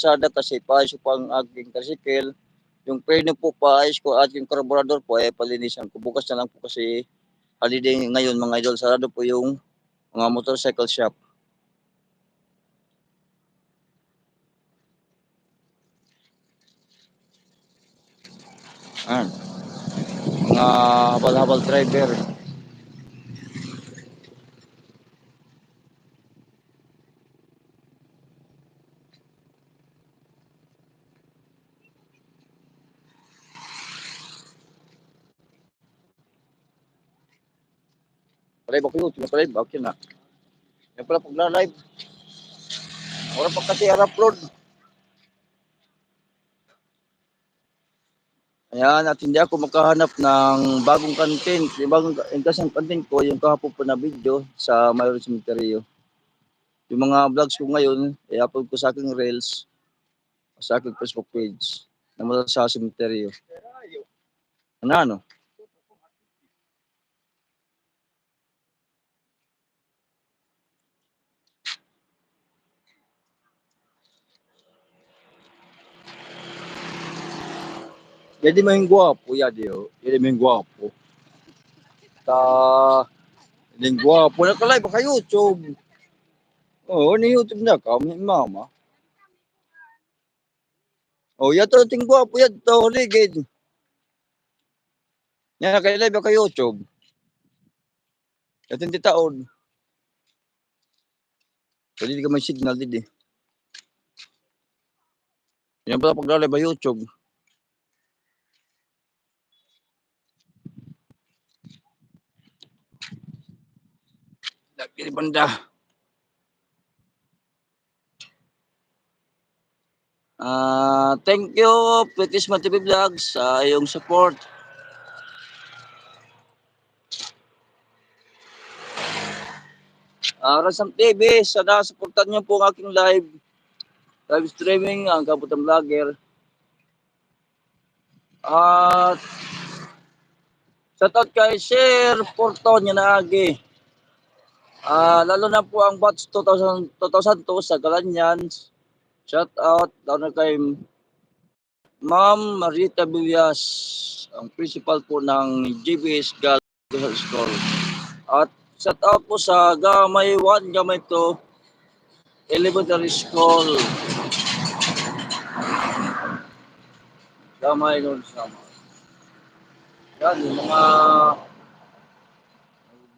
sa data sheet, paayos ko pang aking tricycle. Yung preno po, paayos ko at yung carburetor po, palinisan ko. Bukas na lang po kasi holiday ngayon mga idol. Sarado po yung mga motorcycle shop. Ayan. Mga habal-habal driver. Live ako yun. Live ako yun na. Yan pala pag na-live. Wala pa kasi upload. Ayan, at hindi ako makahanap ng bagong content. Yung bagong kasang content ko, yung kahapon po na video sa Mayroon Cemetery. Yung mga vlogs ko ngayon, i-upload ko sa aking Reels, sa aking Facebook page, na mula sa cemetery. Ano? Jadi mo yung gwapo, yadio. Jadi mo yung gwapo. Jadi yung gwapo. Nakalive ka YouTube. Oo, ni YouTube na ka, mama. Oh, yato ting gwapo yato, ligid. Yan, nakalive ka YouTube. Yato hindi taon. Pwede di ka may signal, didi. Yan pala pag-live ba YouTube. Lagi banda. Thank you, Petisma TV Vlogs, sa iyong support. Rasam TV, sana supportan niyo po ang aking live streaming, ang Kabutang Vlogger. At shoutout kay Sir Porto niya na agi. Lalo na po ang batch 2002 sa Galanyan. Shoutout lalo na kay Ma'am Marita Villas, ang principal po ng GBS Girls School. At shoutout po sa Gamay 1, Gamay 2 Elementary School. Gamay nun sama. Yan, yung mga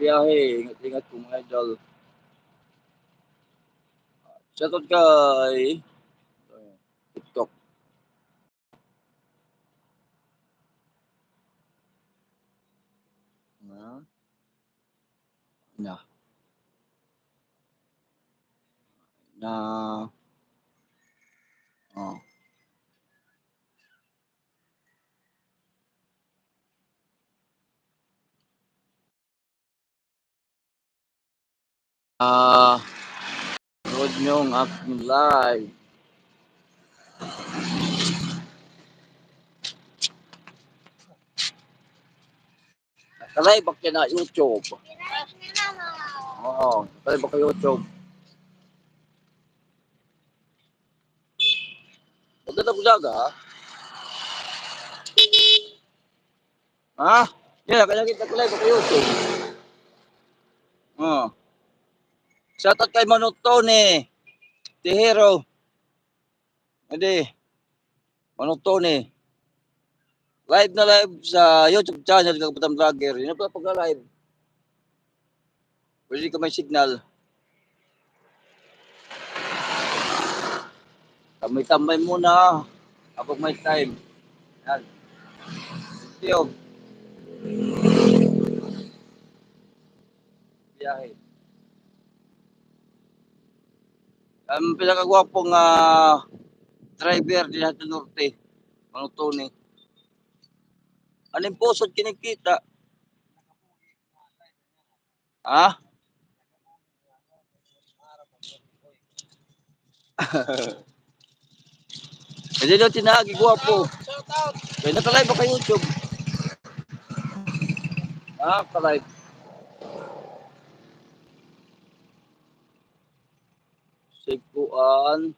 biyahe, ingat-ingat po mga idol. Shoutout kay TikTok. Na. Oh. Nood nyo ang aking live. Nakalive ba na YouTube? Oo, nakalive ba YouTube? Maganda bulag ha? Ha? Yan, kaya kita nakalive ba YouTube? Oh. Shoutout kay Manutone. Tihero. Hindi. Manutone. Live na live sa YouTube channel ng Kabutang Vlogger. Yun pa pagka-live. Pwede ka may signal. Tambay-tambay muna. Kapag may time. Yan. Tiyo. Biyahe. Ang pinakagwapong driver din sa Norte. Manutone. Anong pusod kinikita? Ha? Hindi daw tinagi gwapo. Kaya nakalive ba kay YouTube? Kalive. Sikuan.